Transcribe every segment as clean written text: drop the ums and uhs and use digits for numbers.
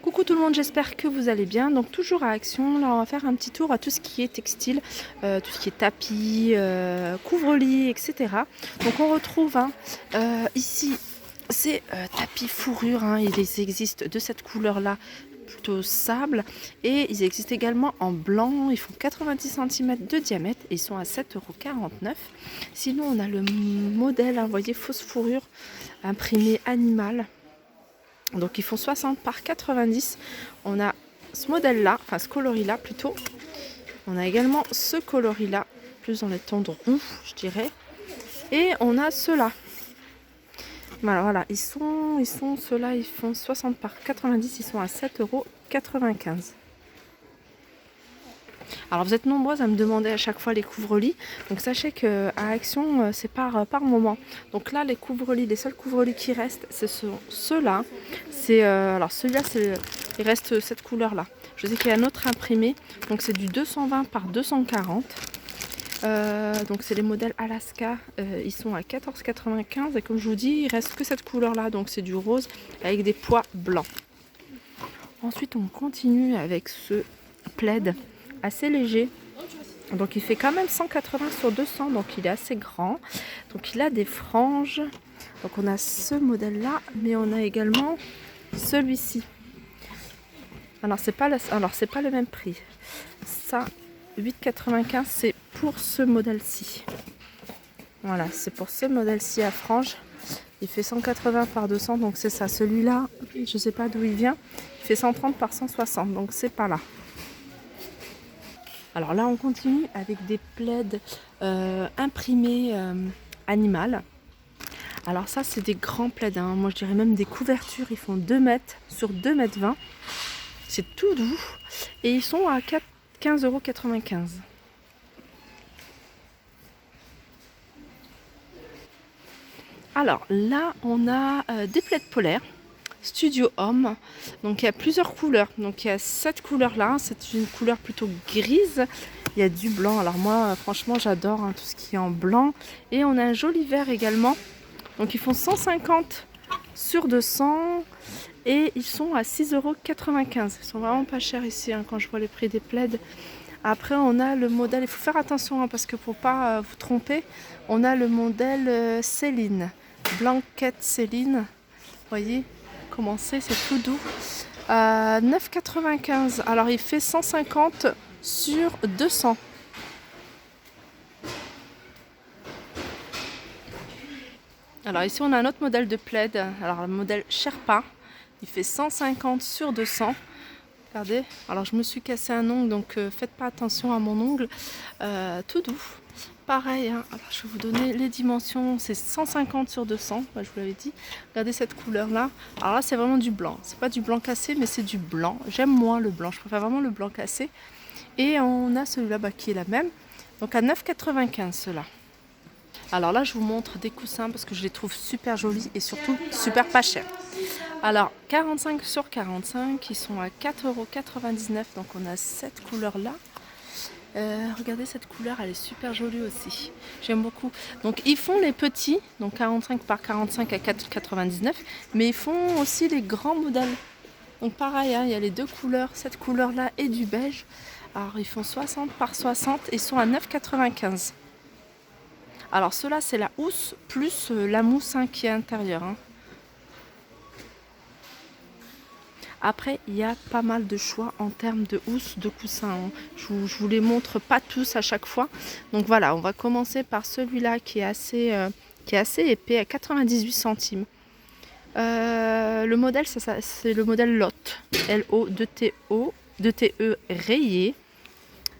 Coucou tout le monde, j'espère que vous allez bien. Donc toujours à Action, là on va faire un petit tour à tout ce qui est textile, tout ce qui est tapis, couvre-lit, etc. Donc on retrouve ici ces tapis fourrure, ils existent de cette couleur-là, plutôt sable, et ils existent également en blanc. Ils font 90 cm de diamètre et ils sont à 7,49 €. Sinon on a le modèle, vous voyez, fausse fourrure imprimé animal. Donc ils font 60 par 90. On a ce modèle là, enfin ce coloris là plutôt. On a également ce coloris là, plus dans les tons de roux je dirais. Et on a ceux-là. Voilà, ils sont ceux-là, ils font 60 par 90, ils sont à 7,95 €. Alors vous êtes nombreuses à me demander à chaque fois les couvre-lits. Donc sachez qu'à Action, c'est par moment. Donc là, les couvre-lits, les seuls couvre-lits qui restent, ce sont ceux-là. Alors celui-là, il reste cette couleur-là. Je sais qu'il y a un autre imprimé. Donc c'est du 220 par 240. Donc c'est les modèles Alaska. Ils sont à 14,95 €. Et comme je vous dis, il reste que cette couleur-là. Donc c'est du rose avec des pois blancs. Ensuite, on continue avec ce plaid assez léger, donc il fait quand même 180 sur 200, donc il est assez grand, donc il a des franges. Donc on a ce modèle là, mais on a également celui-ci. Alors c'est pas le même prix, ça 8,95 €, c'est pour ce modèle-ci. Voilà, c'est pour ce modèle-ci à franges. Il fait 180 par 200, donc c'est ça. Celui-là, je sais pas d'où il vient, il fait 130 par 160, donc c'est pas là. Alors là, on continue avec des plaids imprimés animal. Alors ça, c'est des grands plaids. Moi, je dirais même des couvertures. Ils font 2 mètres sur 2,20 m. C'est tout doux. Et ils sont à 15,95 €. Alors là, on a des plaids polaires. Studio Homme, donc il y a plusieurs couleurs, donc il y a cette couleur là, c'est une couleur plutôt grise, il y a du blanc, alors moi franchement j'adore tout ce qui est en blanc, et on a un joli vert également, donc ils font 150 sur 200 et ils sont à 6,95 €. Ils sont vraiment pas chers ici quand je vois les prix des plaids. Après on a le modèle, il faut faire attention parce que pour pas vous tromper, on a le modèle Céline, Blanquette Céline, voyez comment c'est tout doux. 9,95 €. Alors il fait 150 sur 200. Alors ici on a un autre modèle de plaid. Alors le modèle Sherpa. Il fait 150 sur 200. Regardez. Alors je me suis cassé un ongle, donc faites pas attention à mon ongle. Tout doux. Pareil, alors je vais vous donner les dimensions, c'est 150 sur 200, je vous l'avais dit. Regardez cette couleur là, alors là c'est vraiment du blanc, c'est pas du blanc cassé mais c'est du blanc. J'aime moins le blanc, je préfère vraiment le blanc cassé. Et on a celui-là qui est la même, donc à 9,95 € ceux-là. Alors là je vous montre des coussins parce que je les trouve super jolis et surtout super pas chers. Alors 45 sur 45, ils sont à 4,99 €, donc on a cette couleur là. Regardez cette couleur, elle est super jolie aussi. J'aime beaucoup. Donc ils font les petits, donc 45 par 45 à 4,99 €, mais ils font aussi les grands modèles. Donc pareil, il y a les deux couleurs, cette couleur là et du beige. Alors ils font 60 par 60 et sont à 9,95 €. Alors ceux-là c'est la housse plus la mousse qui est à l'intérieur. Après, il y a pas mal de choix en termes de housses, de coussins. Je vous les montre pas tous à chaque fois. Donc voilà, on va commencer par celui-là qui est assez épais, à 98 centimes. Le modèle, c'est le modèle LOT, L-O-2-T-O, 2-T-E rayé.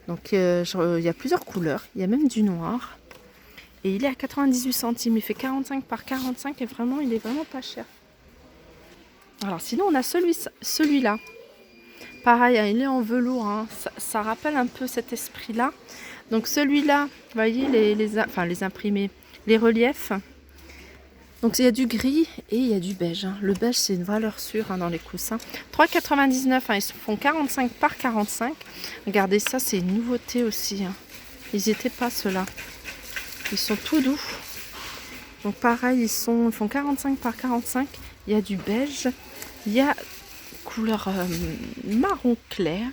Donc il y a plusieurs couleurs, il y a même du noir. Et il est à 98 centimes, il fait 45 par 45 et vraiment, il est vraiment pas cher. Alors sinon on a celui-là. Pareil, il est en velours, ça rappelle un peu cet esprit-là. Donc celui-là, vous voyez les imprimés, les reliefs. Donc il y a du gris et il y a du beige. Le beige c'est une valeur sûre dans les coussins. 3,99 €, ils se font 45 par 45. Regardez ça, c'est une nouveauté aussi. Ils n'y étaient pas ceux-là. Ils sont tout doux. Donc pareil, ils font 45 par 45. Il y a du beige. Il y a couleur marron clair.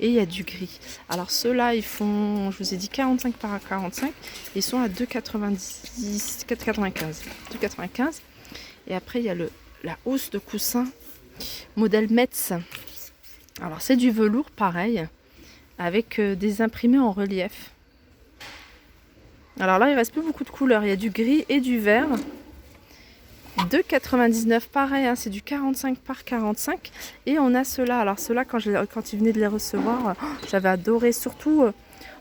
Et il y a du gris. Alors ceux-là, ils font, je vous ai dit 45 par 45. Ils sont à 2,90, 4,95. 2,95. Et après, il y a la housse de coussin modèle Metz. Alors c'est du velours pareil, avec des imprimés en relief. Alors là, il reste plus beaucoup de couleurs. Il y a du gris et du vert. 2,99 pareil, hein, c'est du 45 par 45. Et on a ceux-là. Alors ceux-là, quand ils venaient de les recevoir, j'avais adoré, surtout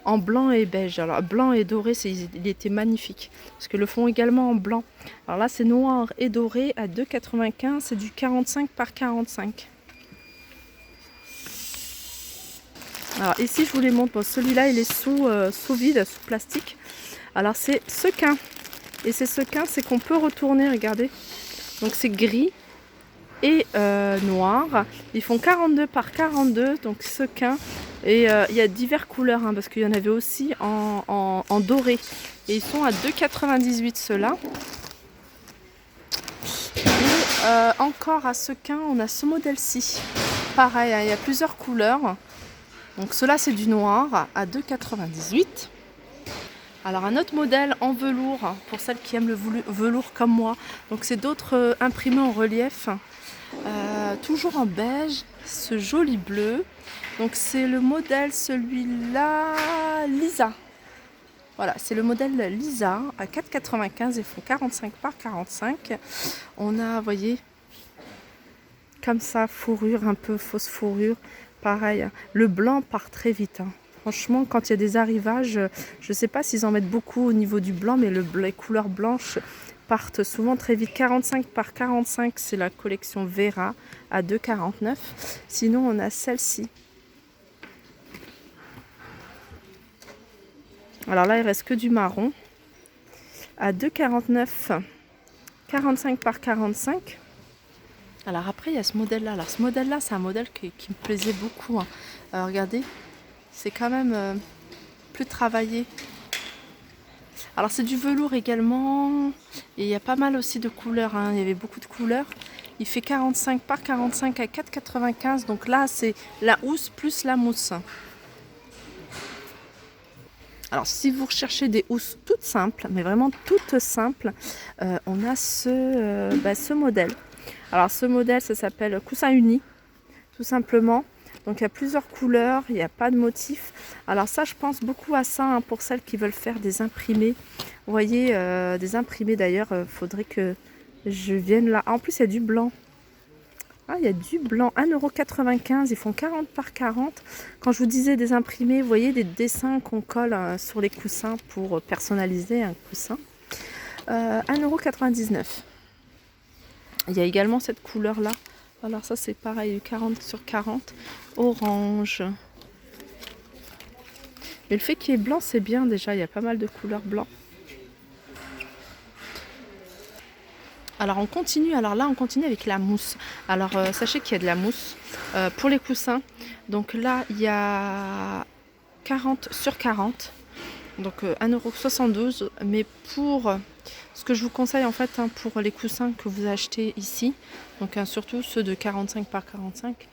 en blanc et beige. Alors blanc et doré, il était magnifique. Parce que le font également en blanc. Alors là, c'est noir et doré à 2,95. C'est du 45 par 45. Alors ici, je vous les montre. Bon, celui-là, il est sous vide, sous plastique. Alors c'est sequin. Et ces sequins, c'est qu'on peut retourner, regardez. Donc c'est gris et noir. Ils font 42 par 42, donc sequin. Et il y a diverses couleurs, hein, parce qu'il y en avait aussi en doré. Et ils sont à 2,98 ceux-là. Et encore à sequin, on a ce modèle-ci. Pareil, hein, il y a plusieurs couleurs. Donc ceux-là, c'est du noir à 2,98. Alors un autre modèle en velours, pour celles qui aiment le velours comme moi. Donc c'est d'autres imprimés en relief. Toujours en beige, ce joli bleu. Donc c'est le modèle, celui-là, Lisa. Voilà, c'est le modèle Lisa à 4,95. Ils font 45 par 45. On a, vous voyez, comme ça, fourrure, un peu fausse fourrure. Pareil, le blanc part très vite. Hein. Franchement, quand il y a des arrivages, je ne sais pas s'ils en mettent beaucoup au niveau du blanc, mais les couleurs blanches partent souvent très vite. 45 par 45, c'est la collection Vera à 2,49. Sinon, on a celle-ci. Alors là, il reste que du marron à 2,49. 45 par 45. Alors après, il y a ce modèle-là. Alors ce modèle-là, c'est un modèle qui me plaisait beaucoup. Hein. Alors regardez. C'est quand même plus travaillé. Alors c'est du velours également. Et il y a pas mal aussi de couleurs. Hein. Il y avait beaucoup de couleurs. Il fait 45 par 45 à 4,95. Donc là c'est la housse plus la mousse. Alors si vous recherchez des housses toutes simples, mais vraiment toutes simples, on a ce modèle. Alors ce modèle, ça s'appelle coussin uni, tout simplement. Donc il y a plusieurs couleurs, il n'y a pas de motif. Alors ça, je pense beaucoup à ça, hein, pour celles qui veulent faire des imprimés. Vous voyez, des imprimés d'ailleurs, il faudrait que je vienne là. En plus, il y a du blanc. Ah, il y a du blanc, 1,95 €, ils font 40 par 40. Quand je vous disais des imprimés, vous voyez des dessins qu'on colle sur les coussins pour personnaliser un coussin. 1,99 €. Il y a également cette couleur-là. Alors ça c'est pareil, 40 sur 40, orange. Mais le fait qu'il y ait blanc, c'est bien déjà, il y a pas mal de couleurs blanc. Alors on continue, alors là on continue avec la mousse. Alors sachez qu'il y a de la mousse pour les coussins. Donc là il y a 40 sur 40. Donc 1,72 €. Mais pour ce que je vous conseille en fait, hein, pour les coussins que vous achetez ici, donc surtout ceux de 45 par 45,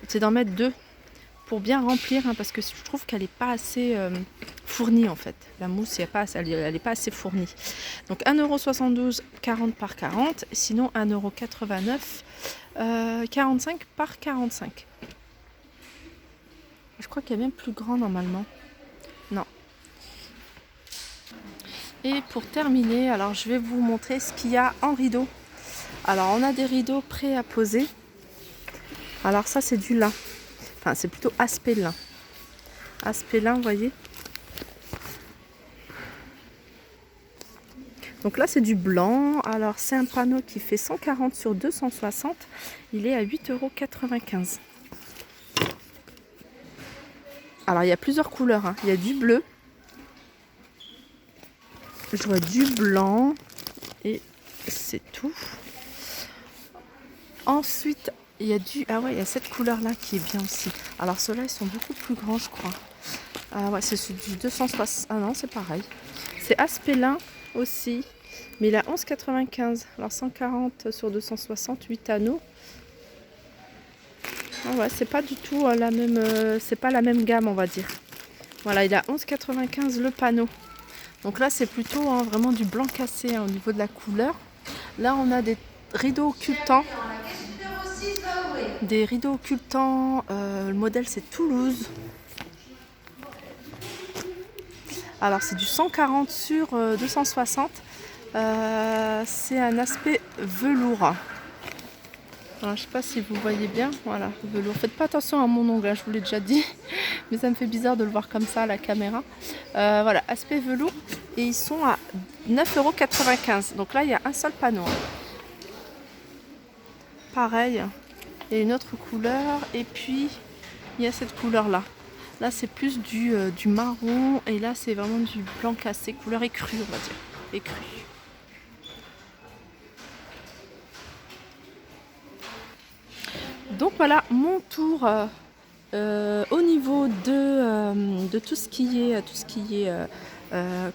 c'est d'en mettre 2 pour bien remplir, hein, parce que je trouve qu'elle n'est pas assez fournie en fait. La mousse, elle n'est pas assez fournie. Donc 1,72 €, 40 par 40, sinon 1,89 €, 45 par 45. Je crois qu'il y a même plus grand normalement. Non. Et pour terminer, alors je vais vous montrer ce qu'il y a en rideau. Alors on a des rideaux prêts à poser. Alors ça c'est du lin. Enfin c'est plutôt aspect lin. Aspect lin, vous voyez. Donc là c'est du blanc. Alors c'est un panneau qui fait 140 sur 260. Il est à 8,95 €. Alors il y a plusieurs couleurs, hein. Il y a du bleu. Je vois du blanc. Et c'est tout. Ensuite, il y a il y a cette couleur-là qui est bien aussi. Alors ceux-là, ils sont beaucoup plus grands, je crois. Ah ouais, c'est du 260. Ah non, c'est pareil. C'est aspect lin aussi. Mais il a 11,95. Alors 140 sur 260, 8 anneaux. Ah ouais, c'est pas du tout la même, c'est pas la même gamme, on va dire. Voilà, il a 11,95 le panneau. Donc là, c'est plutôt vraiment du blanc cassé au niveau de la couleur. Là, on a des rideaux occultants. Des rideaux occultants. Le modèle, c'est Toulouse. Alors, c'est du 140 sur 260. C'est un aspect velours. Alors, je sais pas si vous voyez bien, voilà, velours. Faites pas attention à mon ongle, hein, je vous l'ai déjà dit, mais ça me fait bizarre de le voir comme ça à la caméra. Voilà, aspect velours, et ils sont à 9,95 €. Donc là, il y a un seul panneau. Pareil, il y a une autre couleur, et puis il y a cette couleur-là. Là, c'est plus du marron, et là, c'est vraiment du blanc cassé, couleur écrue, on va dire. Écrue. Donc voilà mon tour au niveau de tout ce qui est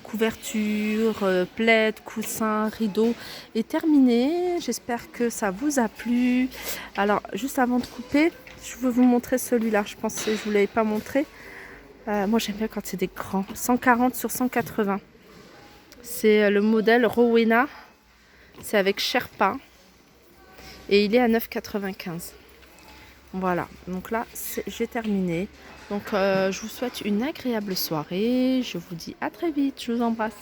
couverture, plaid, coussin, rideau est terminé. J'espère que ça vous a plu. Alors juste avant de couper, je veux vous montrer celui-là. Je pense que je ne vous l'avais pas montré. Moi j'aime bien quand c'est des grands. 140 sur 180. C'est le modèle Rowena. C'est avec Sherpa. Et il est à 9,95 €. Voilà, donc là j'ai terminé. Donc je vous souhaite une agréable soirée. Je vous dis à très vite. Je vous embrasse.